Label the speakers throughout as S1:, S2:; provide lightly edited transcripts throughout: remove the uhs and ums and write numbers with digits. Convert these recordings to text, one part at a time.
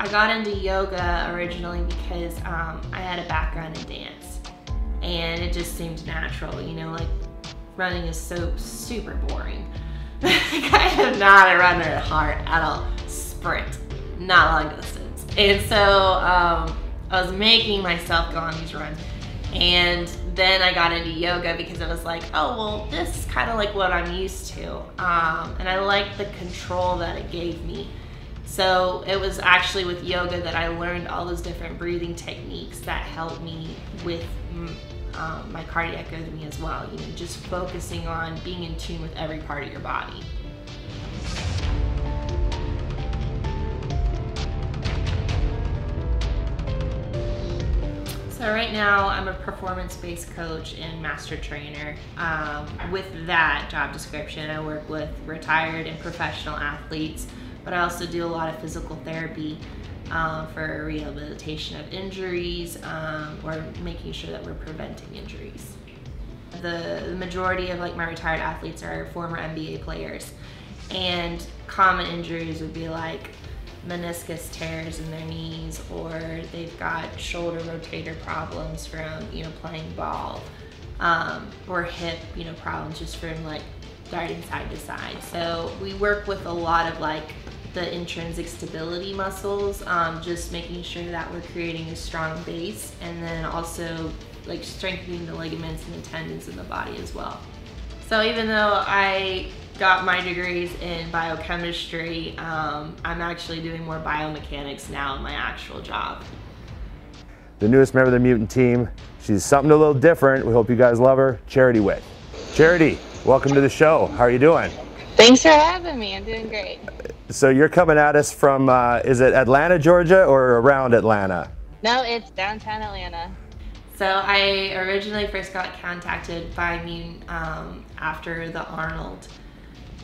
S1: I got into yoga originally because I had a background in dance, and it just seemed natural, you know, like running is so super boring. I am not a runner at heart at all. Sprint, not long distance. And so I was making myself go on these runs. And then I got into yoga because I was like, oh, well, this is kind of like what I'm used to. And I liked the control that it gave me. So it was actually with yoga that I learned all those different breathing techniques that helped me with my cardiac rhythm as well. You know, just focusing on being in tune with every part of your body. So right now I'm a performance-based coach and master trainer. With that job description, I work with retired and professional athletes, but I also do a lot of physical therapy for rehabilitation of injuries or making sure that we're preventing injuries. The majority of like my retired athletes are former NBA players, and common injuries would be like meniscus tears in their knees, or they've got shoulder rotator problems from, you know, playing ball, or hip, you know, problems just from like darting side to side. So we work with a lot of like the intrinsic stability muscles, just making sure that we're creating a strong base, and then also like strengthening the ligaments and the tendons in the body as well. So even though I got my degrees in biochemistry, I'm actually doing more biomechanics now in my actual job.
S2: The newest member of the Mutant team, she's something a little different. We hope you guys love her, Charity Witt. Charity, welcome to the show. How are you doing?
S3: Thanks for having me. I'm doing great.
S2: So you're coming at us from, is it Atlanta, Georgia, or around Atlanta?
S3: No, it's downtown Atlanta.
S1: So I originally first got contacted by Mutant after the Arnold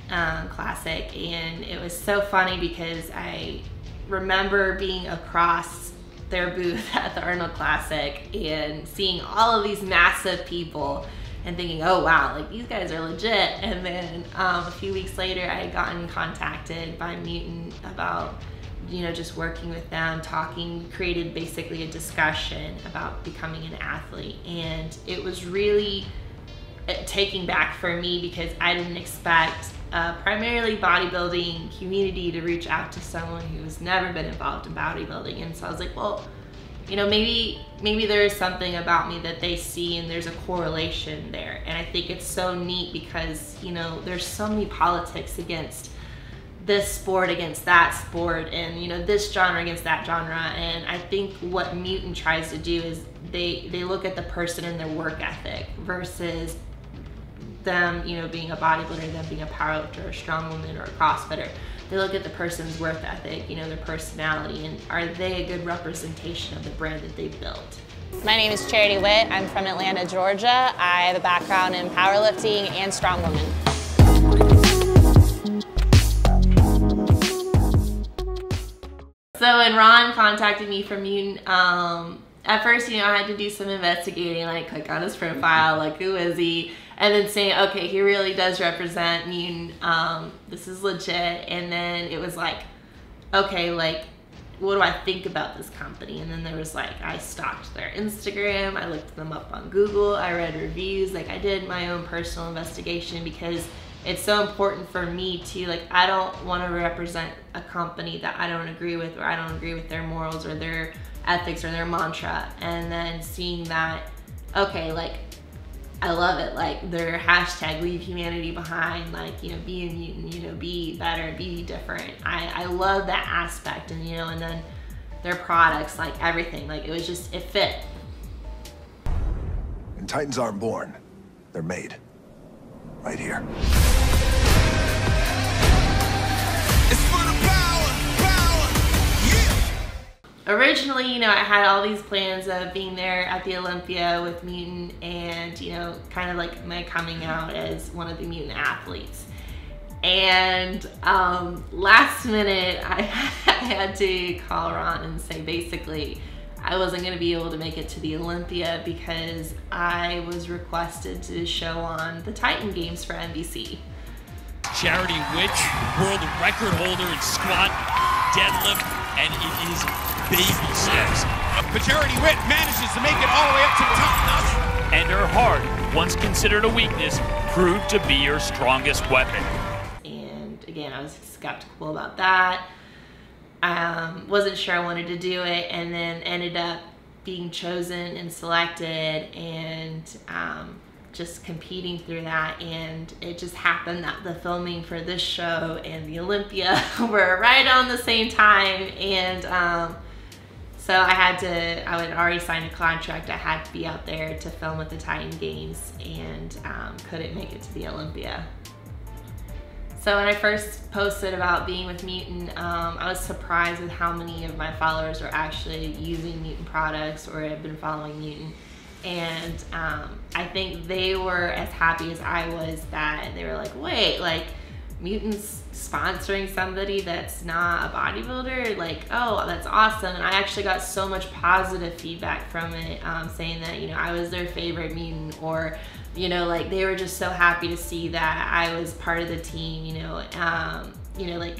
S1: Classic, and it was so funny because I remember being across their booth at the Arnold Classic and seeing all of these massive people and thinking, oh wow, like these guys are legit. And then a few weeks later I had gotten contacted by Mutant about, you know, just working with them, talking, created basically a discussion about becoming an athlete. And it was really taking back for me because I didn't expect primarily bodybuilding community to reach out to someone who's never been involved in bodybuilding. And so I was like, well, you know, maybe there is something about me that they see and there's a correlation there. And I think it's so neat because, you know, there's so many politics against this sport against that sport, and you know, this genre against that genre. And I think what Mutant tries to do is they look at the person and their work ethic versus them, you know, being a bodybuilder, them being a powerlifter, a strong woman, or a CrossFitter. They look at the person's work ethic, you know, their personality, and are they a good representation of the brand that they've built.
S3: My name is Charity Witt. I'm from Atlanta, Georgia. I have a background in powerlifting and strong women.
S1: So when Ron contacted me from Mutant, at first, you know, I had to do some investigating, like click on his profile, like who is he? And then saying, okay, he really does represent Mutant, this is legit. And then it was like, okay, like, what do I think about this company? And then there was like, I stalked their Instagram, I looked them up on Google, I read reviews, like I did my own personal investigation because it's so important for me to, like, I don't want to represent a company that I don't agree with, or I don't agree with their morals or their ethics or their mantra. And then seeing that, okay, like, I love it, like their hashtag leave humanity behind, like, you know, be a mutant, you know, be better, be different. I love that aspect. And you know, and then their products, like everything, like it was just, it fit.
S4: And Titans aren't born, they're made right here.
S1: Originally, you know, I had all these plans of being there at the Olympia with Mutant and, you know, kind of like my coming out as one of the Mutant athletes. And last minute, I had to call Ron and say basically I wasn't going to be able to make it to the Olympia because I was requested to show on the Titan Games for NBC.
S5: Charity Witt, world record holder in squat, deadlift, and it is baby steps. But Charity Witt manages to make it all the way up to the top. And her heart, once considered a weakness, proved to be her strongest weapon.
S1: And again, I was skeptical about that. Wasn't sure I wanted to do it, and then ended up being chosen and selected, and just competing through that. And it just happened that the filming for this show and the Olympia were right on the same time, and so I had already signed a contract. I had to be out there to film at the Titan Games, and couldn't make it to the Olympia. So when I first posted about being with Mutant, I was surprised with how many of my followers were actually using Mutant products or have been following Mutant. And I think they were as happy as I was that they were like, wait, like Mutant's sponsoring somebody that's not a bodybuilder? Like, oh, that's awesome. And I actually got so much positive feedback from it, saying that, you know, I was their favorite Mutant, or, you know, like they were just so happy to see that I was part of the team, you know, like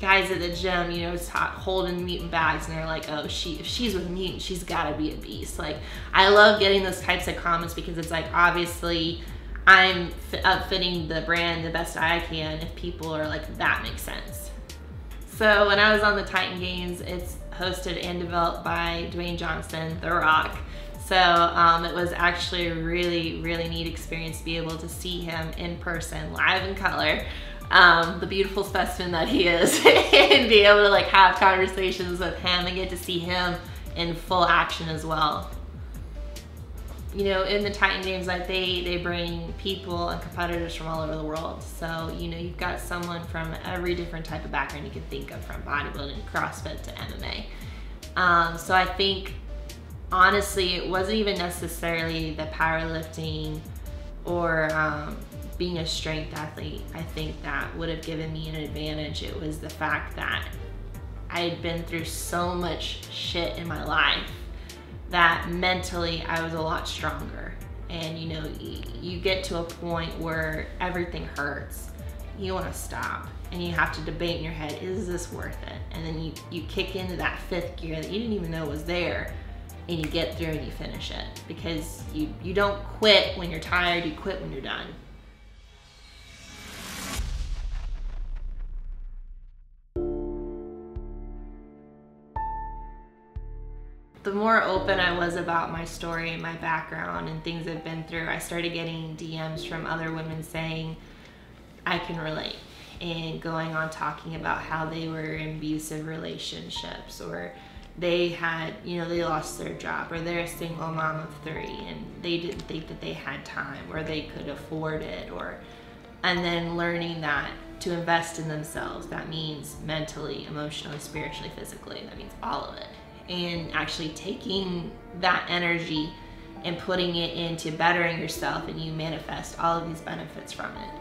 S1: guys at the gym, you know, holding Mutant bags, and they're like, oh, if she's with Mutant, she's gotta be a beast. Like, I love getting those types of comments, because it's like, obviously I'm outfitting the brand the best I can if people are like, that makes sense. So when I was on the Titan Games, it's hosted and developed by Dwayne Johnson, The Rock. So it was actually a really, really neat experience to be able to see him in person, live in color, the beautiful specimen that he is, and be able to like have conversations with him and get to see him in full action as well. You know, in the Titan Games, like they bring people and competitors from all over the world. So, you know, you've got someone from every different type of background you can think of, from bodybuilding, CrossFit to MMA. So I think, honestly, it wasn't even necessarily the powerlifting or being a strength athlete, I think, that would have given me an advantage. It was the fact that I had been through so much shit in my life that mentally I was a lot stronger. And you know, you get to a point where everything hurts. You want to stop, and you have to debate in your head, is this worth it? And then you kick into that fifth gear that you didn't even know was there, and you get through and you finish it. Because you don't quit when you're tired, you quit when you're done. The more open I was about my story and my background and things I've been through, I started getting DMs from other women saying, I can relate, and going on talking about how they were in abusive relationships, or they had, you know, they lost their job, or they're a single mom of 3 and they didn't think that they had time or they could afford it, and then learning that to invest in themselves, that means mentally, emotionally, spiritually, physically, that means all of it. And actually taking that energy and putting it into bettering yourself, and you manifest all of these benefits from it.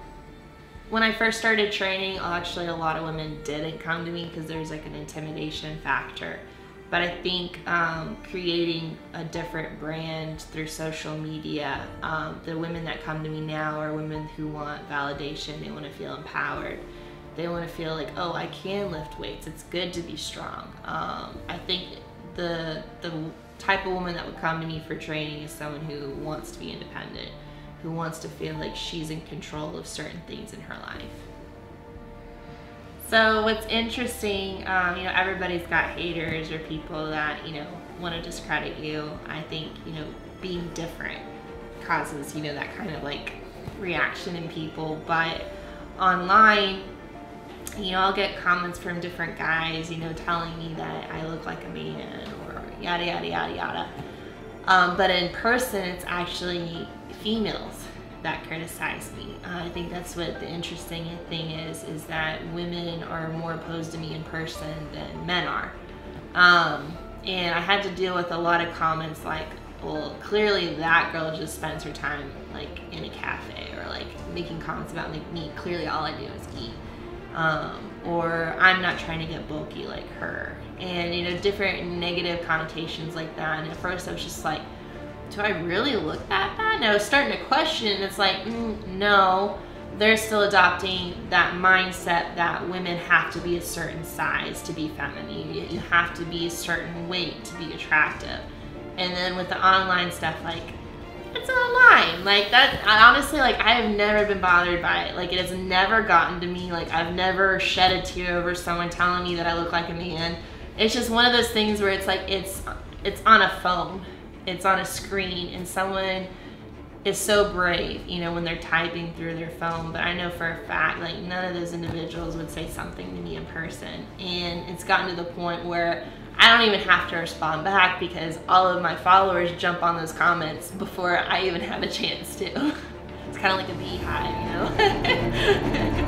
S1: When I first started training, actually a lot of women didn't come to me because there's like an intimidation factor. But I think creating a different brand through social media, the women that come to me now are women who want validation. They want to feel empowered. They want to feel like, oh, I can lift weights. It's good to be strong. I think the type of woman that would come to me for training is someone who wants to be independent, who wants to feel like she's in control of certain things in her life. So what's interesting, you know, everybody's got haters or people that, you know, want to discredit you. I think, you know, being different causes, you know, that kind of like reaction in people. But online, you know, I'll get comments from different guys, you know, telling me that I look like a man, or yada, yada, yada, yada. But in person, it's actually females that criticize me. I think that's what the interesting thing is that women are more opposed to me in person than men are. And I had to deal with a lot of comments like, well, clearly that girl just spends her time like in a cafe, or like making comments about me. Clearly all I do is eat. Or I'm not trying to get bulky like her. And, you know, different negative connotations like that. And at first I was just like, do I really look that bad? And I was starting to question, and it's like, no, they're still adopting that mindset that women have to be a certain size to be feminine. You have to be a certain weight to be attractive. And then with the online stuff, like, it's online. Like, that, honestly, like, I have never been bothered by it. Like, it has never gotten to me. Like, I've never shed a tear over someone telling me that I look like a man. It's just one of those things where it's like, it's on a phone. It's on a screen, and someone is so brave, you know, when they're typing through their phone. But I know for a fact, like, none of those individuals would say something to me in person. And it's gotten to the point where I don't even have to respond back because all of my followers jump on those comments before I even have a chance to. It's kind of like a beehive, you know?